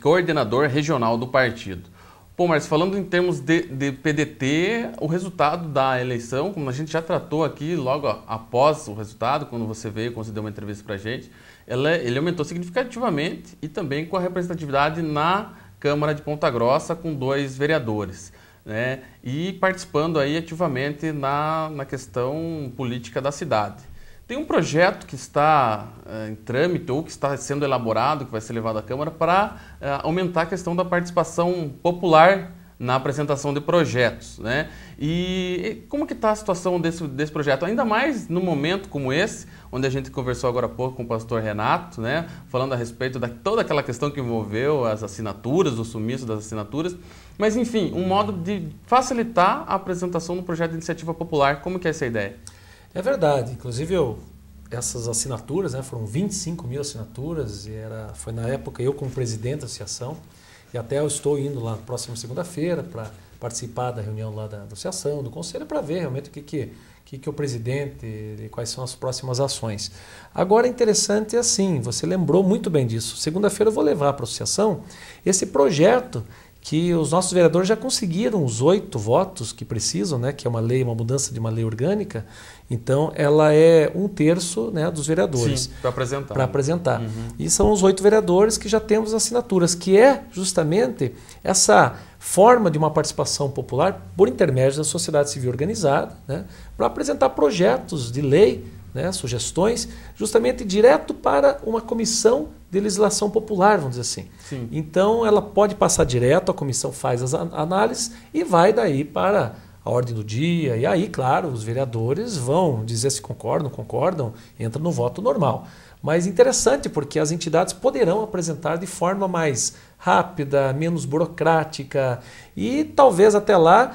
coordenador regional do partido. Bom, Márcio, falando em termos de PDT, o resultado da eleição, como a gente já tratou aqui logo após o resultado, quando você veio conceder uma entrevista para a gente, ele aumentou significativamente e também com a representatividade na Câmara de Ponta Grossa com 2 vereadores. Né, e participando aí ativamente na questão política da cidade. Tem um projeto que está em trâmite ou que está sendo elaborado, que vai ser levado à Câmara para aumentar a questão da participação popular na apresentação de projetos, né? E como que está a situação desse projeto? Ainda mais num momento como esse, onde a gente conversou agora há pouco com o pastor Renato, né? Falando a respeito de toda aquela questão que envolveu as assinaturas, o sumiço das assinaturas. Mas, enfim, um modo de facilitar a apresentação do projeto de iniciativa popular. Como que é essa ideia? É verdade. Inclusive, essas assinaturas, né, foram 25 mil assinaturas, e foi na época eu como presidente da associação, e até eu estou indo lá na próxima segunda-feira para participar da reunião lá da associação, do conselho, para ver realmente o que o presidente e quais são as próximas ações. Agora, interessante é assim, você lembrou muito bem disso. Segunda-feira eu vou levar para a associação esse projeto que os nossos vereadores já conseguiram os 8 votos que precisam, né, que é uma mudança de uma lei orgânica. Então, ela é 1/3, né, dos vereadores. Sim, para apresentar. Para apresentar. Uhum. E são os 8 vereadores que já temos assinaturas, que é justamente essa forma de uma participação popular por intermédio da sociedade civil organizada, né, para apresentar projetos de lei, né, sugestões, justamente direto para uma comissão de legislação popular, vamos dizer assim. Sim. Então, ela pode passar direto, a comissão faz as análises e vai daí para a ordem do dia. E aí, claro, os vereadores vão dizer se concordam, não concordam, entra no voto normal. Mas interessante porque as entidades poderão apresentar de forma mais rápida, menos burocrática e talvez até lá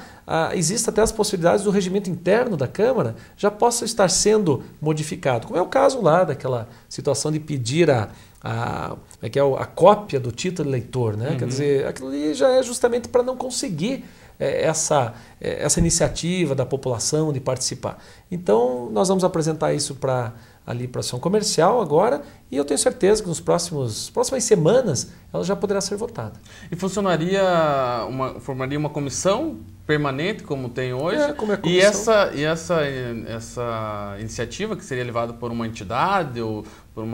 exista até as possibilidades do regimento interno da Câmara já possa estar sendo modificado, como é o caso lá daquela situação de pedir a cópia do título de eleitor, né? Quer dizer, aquilo ali já é justamente para não conseguir essa iniciativa da população de participar. Então, nós vamos apresentar isso ali para a ação comercial agora, e eu tenho certeza que nas próximas semanas ela já poderá ser votada. E formaria uma comissão permanente, como tem hoje? Como é a comissão. E essa iniciativa, que seria levada por uma entidade ou por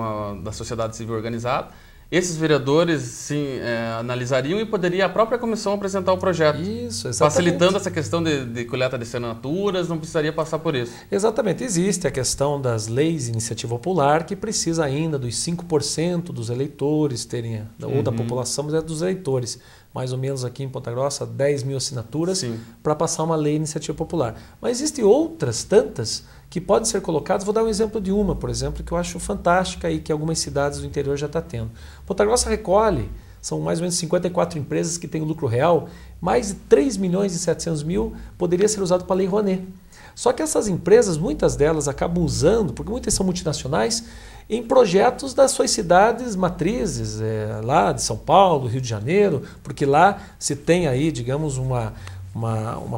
da sociedade civil organizada, esses vereadores sim, analisariam e poderia a própria comissão apresentar o projeto. Isso, exatamente. Facilitando essa questão de coleta de assinaturas, não precisaria passar por isso. Exatamente. Existe a questão das leis de iniciativa popular, que precisa ainda dos 5% dos eleitores terem, ou da população, mas é dos eleitores. Mais ou menos aqui em Ponta Grossa, 10 mil assinaturas para passar uma lei de iniciativa popular. Mas existem outras tantas que podem ser colocadas. Vou dar um exemplo de uma, por exemplo, que eu acho fantástica e que algumas cidades do interior já estão tendo. Ponta Grossa recolhe, são mais ou menos 54 empresas que têm lucro real, mais de 3 milhões e 700 mil poderia ser usado para a Lei Rouanet. Só que essas empresas, muitas delas acabam usando, porque muitas são multinacionais, em projetos das suas cidades matrizes, lá de São Paulo, Rio de Janeiro, porque lá se tem aí, digamos, uma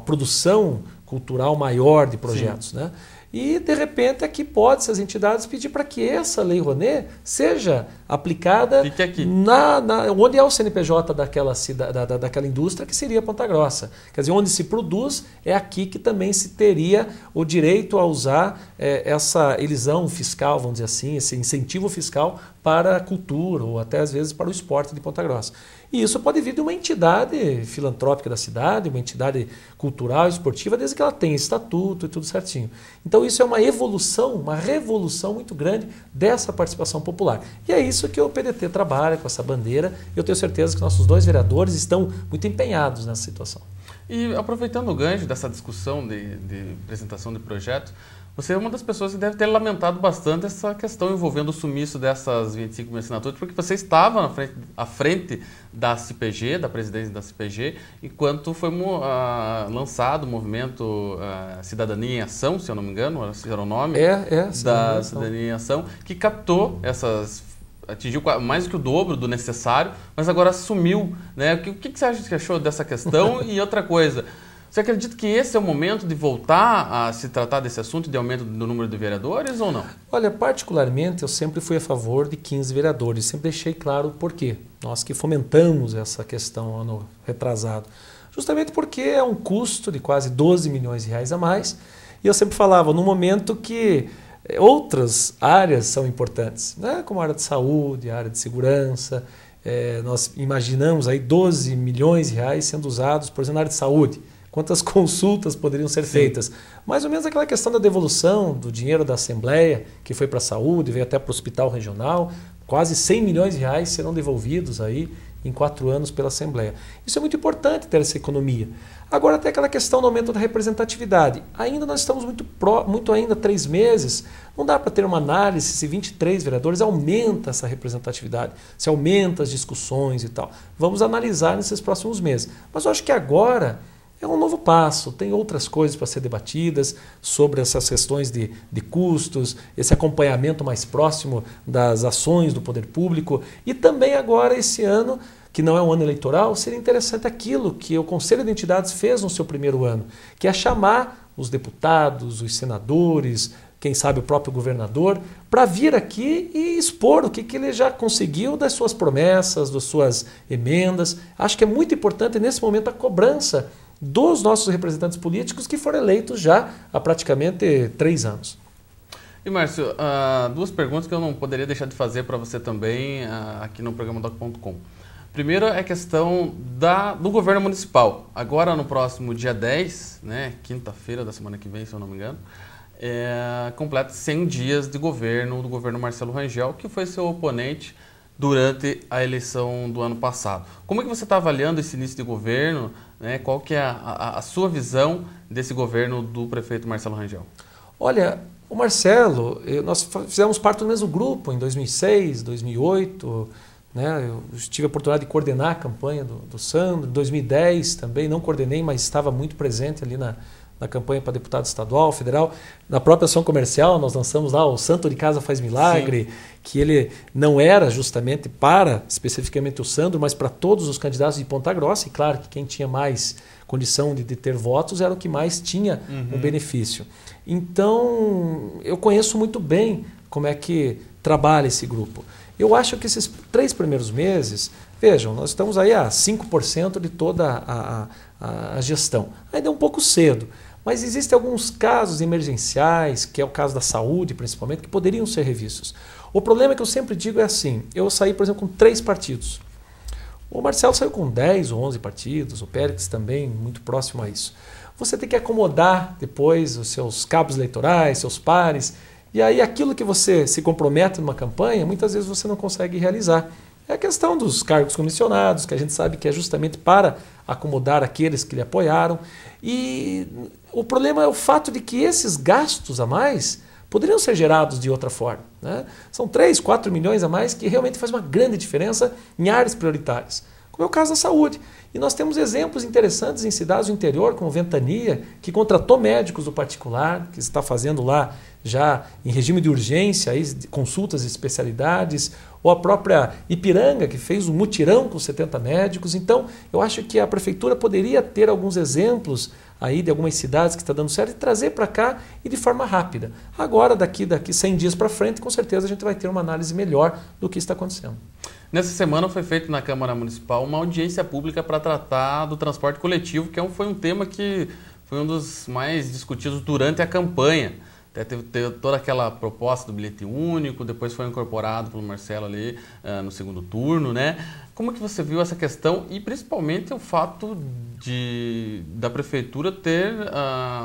produção cultural maior de projetos, né? E, de repente, aqui pode-se as entidades pedir para que essa Lei Rouanet seja aplicada onde é o CNPJ daquela indústria, que seria Ponta Grossa. Quer dizer, onde se produz, é aqui que também se teria o direito a usar essa elisão fiscal, vamos dizer assim, esse incentivo fiscal para a cultura ou até, às vezes, para o esporte de Ponta Grossa. E isso pode vir de uma entidade filantrópica da cidade, uma entidade cultural, esportiva, desde que ela tenha estatuto e tudo certinho. Então isso é uma evolução, uma revolução muito grande dessa participação popular. E é isso que o PDT trabalha com essa bandeira. Eu tenho certeza que nossos 2 vereadores estão muito empenhados nessa situação. E aproveitando o gancho dessa discussão de apresentação de projetos, você é uma das pessoas que deve ter lamentado bastante essa questão envolvendo o sumiço dessas 25 mil assinaturas, porque você estava à frente da CPG, da presidência da CPG, enquanto foi lançado o movimento Cidadania em Ação, se eu não me engano, era o nome da Cidadania em Ação, que captou atingiu mais do que o dobro do necessário, mas agora sumiu, né? O que você achou dessa questão? E outra coisa, você acredita que esse é o momento de voltar a se tratar desse assunto de aumento do número de vereadores ou não? Olha, particularmente eu sempre fui a favor de 15 vereadores, sempre deixei claro o porquê. Nós que fomentamos essa questão ano retrasado. Justamente porque é um custo de quase 12 milhões de reais a mais. E eu sempre falava, no momento que outras áreas são importantes, né? Como a área de saúde, a área de segurança. Nós imaginamos aí 12 milhões de reais sendo usados, por exemplo, na área de saúde. Quantas consultas poderiam ser feitas? Mais ou menos aquela questão da devolução do dinheiro da Assembleia, que foi para a saúde, veio até para o hospital regional. Quase 100 milhões de reais serão devolvidos aí em 4 anos pela Assembleia. Isso é muito importante, ter essa economia. Agora tem aquela questão do aumento da representatividade. Ainda nós estamos muito ainda 3 meses, não dá para ter uma análise se 23 vereadores aumenta essa representatividade, se aumenta as discussões e tal. Vamos analisar nesses próximos meses. Mas eu acho que agora é um novo passo, tem outras coisas para ser debatidas sobre essas questões de custos, esse acompanhamento mais próximo das ações do poder público e também agora esse ano, que não é um ano eleitoral, seria interessante aquilo que o Conselho de Entidades fez no seu primeiro ano, que é chamar os deputados, os senadores, quem sabe o próprio governador, para vir aqui e expor o que ele já conseguiu das suas promessas, das suas emendas. Acho que é muito importante nesse momento a cobrança dos nossos representantes políticos que foram eleitos já há praticamente 3 anos. E Márcio, 2 perguntas que eu não poderia deixar de fazer para você também aqui no programa Doc.com. Primeiro é a questão do governo municipal. Agora, no próximo dia 10, né, quinta-feira da semana que vem, se eu não me engano, completa 100 dias de governo do governo Marcelo Rangel, que foi seu oponente durante a eleição do ano passado. Como é que você está avaliando esse início de governo? Né? Qual que é a sua visão desse governo do prefeito Marcelo Rangel? Olha, o Marcelo, nós fizemos parte do mesmo grupo em 2006, 2008, né? Eu tive a oportunidade de coordenar a campanha do Sandro, em 2010 também, não coordenei, mas estava muito presente ali na campanha para deputado estadual, federal. Na própria ação comercial, nós lançamos lá o Santo de Casa Faz Milagre, sim, que ele não era justamente para, especificamente o Sandro, mas para todos os candidatos de Ponta Grossa, e claro que quem tinha mais condição de ter votos era o que mais tinha o benefício. Então, eu conheço muito bem como é que trabalha esse grupo. Eu acho que esses 3 primeiros meses, vejam, nós estamos aí a 5% de toda a gestão. Ainda é um pouco cedo, mas existem alguns casos emergenciais, que é o caso da saúde principalmente, que poderiam ser revistos. O problema que eu sempre digo é assim, eu saí, por exemplo, com 3 partidos. O Marcelo saiu com 10 ou 11 partidos, o Pérez também, muito próximo a isso. Você tem que acomodar depois os seus cabos eleitorais, seus pares, e aí aquilo que você se compromete numa campanha, muitas vezes você não consegue realizar. É a questão dos cargos comissionados, que a gente sabe que é justamente para acomodar aqueles que lhe apoiaram. E o problema é o fato de que esses gastos a mais poderiam ser gerados de outra forma, né? São 3, 4 milhões a mais que realmente faz uma grande diferença em áreas prioritárias, como é o caso da saúde. E nós temos exemplos interessantes em cidades do interior, como Ventania, que contratou médicos do particular, que está fazendo lá já em regime de urgência, aí, consultas de especialidades, ou a própria Ipiranga, que fez um mutirão com 70 médicos. Então, eu acho que a prefeitura poderia ter alguns exemplos aí de algumas cidades que está dando certo e trazer para cá e de forma rápida. Agora, daqui 100 dias para frente, com certeza a gente vai ter uma análise melhor do que está acontecendo. Nessa semana foi feito na Câmara Municipal uma audiência pública para tratar do transporte coletivo, que foi um tema que foi um dos mais discutidos durante a campanha. Até teve toda aquela proposta do bilhete único, depois foi incorporado pelo Marcelo ali no segundo turno, né? Como que você viu essa questão e principalmente o fato da prefeitura ter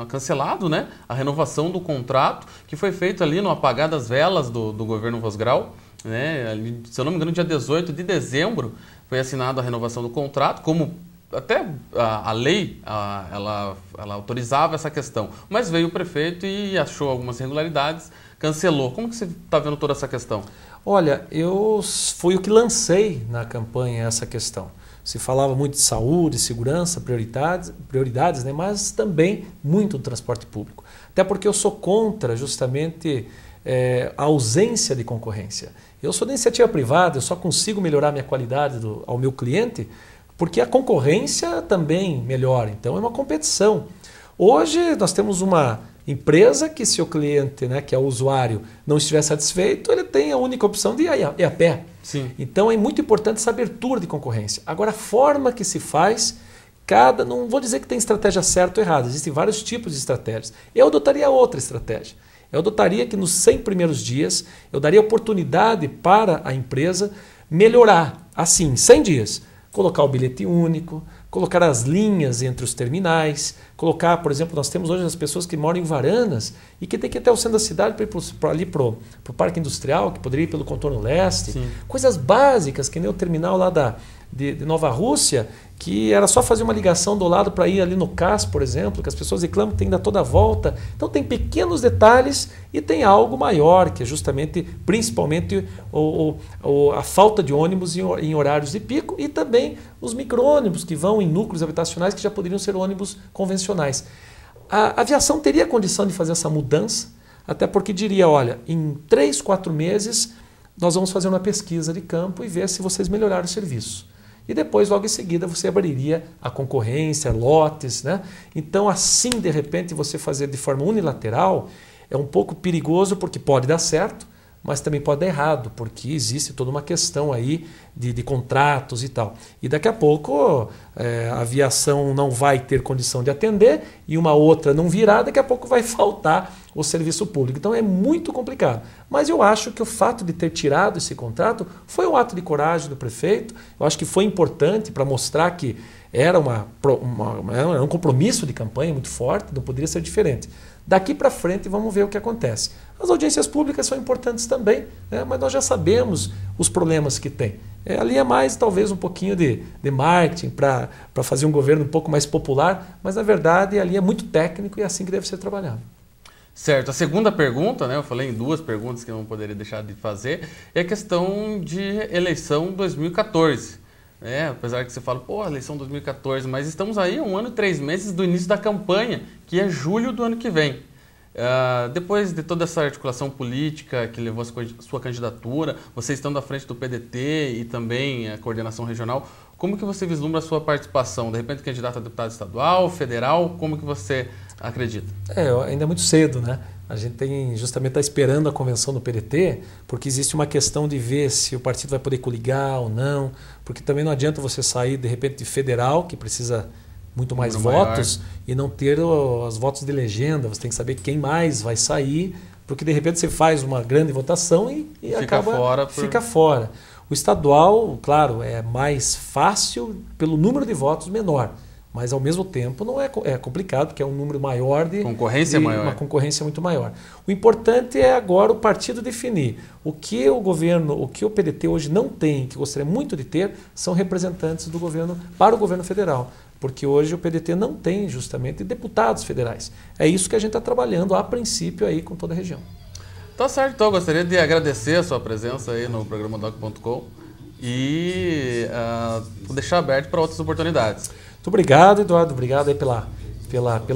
cancelado, né, a renovação do contrato que foi feito ali no apagar das velas do governo Vosgrau, né? Ali, se eu não me engano, dia 18 de dezembro foi assinada a renovação do contrato, como até a lei ela autorizava essa questão, mas veio o prefeito e achou algumas irregularidades, cancelou. Como que você está vendo toda essa questão? Olha, eu fui o que lancei na campanha essa questão. Se falava muito de saúde, segurança, prioridades, né? Mas também muito do transporte público. Até porque eu sou contra justamente a ausência de concorrência. Eu sou da iniciativa privada, eu só consigo melhorar minha qualidade ao meu cliente porque a concorrência também melhora. Então é uma competição. Hoje nós temos uma empresa que, se o cliente, né, que é o usuário, não estiver satisfeito, ele tem a única opção de ir a pé. Sim. Então é muito importante essa abertura de concorrência. Agora, a forma que se faz, não vou dizer que tem estratégia certa ou errada, existem vários tipos de estratégias. Eu adotaria outra estratégia. Eu adotaria que nos 100 primeiros dias eu daria oportunidade para a empresa melhorar, assim, 100 dias, colocar o bilhete único, colocar as linhas entre os terminais, colocar, por exemplo, nós temos hoje as pessoas que moram em Varanas e que tem que ir até o centro da cidade para ir ali para o Parque Industrial, que poderia ir pelo contorno leste. Sim. Coisas básicas, que nem o terminal lá de Nova Rússia, que era só fazer uma ligação do lado para ir ali no CAS, por exemplo, que as pessoas reclamam que tem que dar toda a volta. Então tem pequenos detalhes e tem algo maior, que é justamente, principalmente, a falta de ônibus em horários de pico e também os micro-ônibus que vão em núcleos habitacionais que já poderiam ser ônibus convencionais. A aviação teria condição de fazer essa mudança, até porque diria, olha, em 3, 4 meses nós vamos fazer uma pesquisa de campo e ver se vocês melhoraram o serviço. E depois, logo em seguida, você abriria a concorrência, lotes, né? Então, assim, de repente, você fazer de forma unilateral é um pouco perigoso porque pode dar certo, mas também pode dar errado, porque existe toda uma questão aí de contratos e tal. E daqui a pouco a aviação não vai ter condição de atender e uma outra não virá, daqui a pouco vai faltar o serviço público. Então é muito complicado. Mas eu acho que o fato de ter tirado esse contrato foi um ato de coragem do prefeito. Eu acho que foi importante para mostrar que era um compromisso de campanha muito forte, não poderia ser diferente. Daqui para frente vamos ver o que acontece. As audiências públicas são importantes também, né? Mas nós já sabemos os problemas que tem. Ali é mais talvez um pouquinho de marketing para fazer um governo um pouco mais popular, mas na verdade ali é muito técnico e é assim que deve ser trabalhado. Certo. A segunda pergunta, né, eu falei em 2 perguntas que eu não poderia deixar de fazer, é a questão de eleição 2014. Apesar que você fala, eleição 2014, mas estamos aí 1 ano e 3 meses do início da campanha, que é julho do ano que vem. Depois de toda essa articulação política que levou a sua candidatura, você estando à frente do PDT e também a coordenação regional, como que você vislumbra a sua participação? De repente, candidato a deputado estadual, federal, como que você acredita? Ainda é muito cedo, né? A gente justamente está esperando a convenção do PDT, porque existe uma questão de ver se o partido vai poder coligar ou não, porque também não adianta você sair, de repente, de federal, que precisa muito mais votos, e não ter os votos de legenda. Você tem que saber quem mais vai sair, porque de repente você faz uma grande votação e fica fora. O estadual, claro, é mais fácil pelo número de votos menor. Mas, ao mesmo tempo, não é complicado, porque é um número maior uma concorrência muito maior. O importante é agora o partido definir. O que o PDT hoje não tem, que gostaria muito de ter, são representantes do governo para o governo federal. Porque hoje o PDT não tem, justamente, deputados federais. É isso que a gente está trabalhando, a princípio, aí com toda a região. Tá certo, então. Eu gostaria de agradecer a sua presença aí no programa Doc.com e vou deixar aberto para outras oportunidades. Muito obrigado, Eduardo. Obrigado aí pela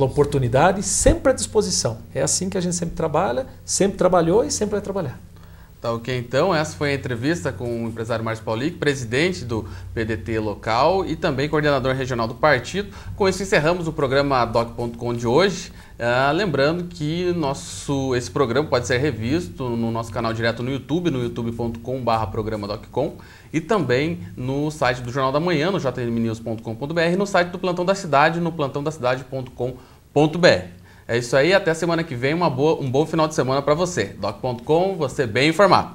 oportunidade, sempre à disposição. É assim que a gente sempre trabalha, sempre trabalhou e sempre vai trabalhar. Tá ok, então. Essa foi a entrevista com o empresário Márcio Paulic, presidente do PDT local e também coordenador regional do partido. Com isso encerramos o programa Doc.com de hoje. Lembrando que esse programa pode ser revisto no nosso canal direto no YouTube, no youtube.com/programadoccom e também no site do Jornal da Manhã, no jmnews.com.br e no site do Plantão da Cidade, no plantãodacidade.com.br. É isso aí, até a semana que vem, um bom final de semana para você. Doc.com, você bem informado.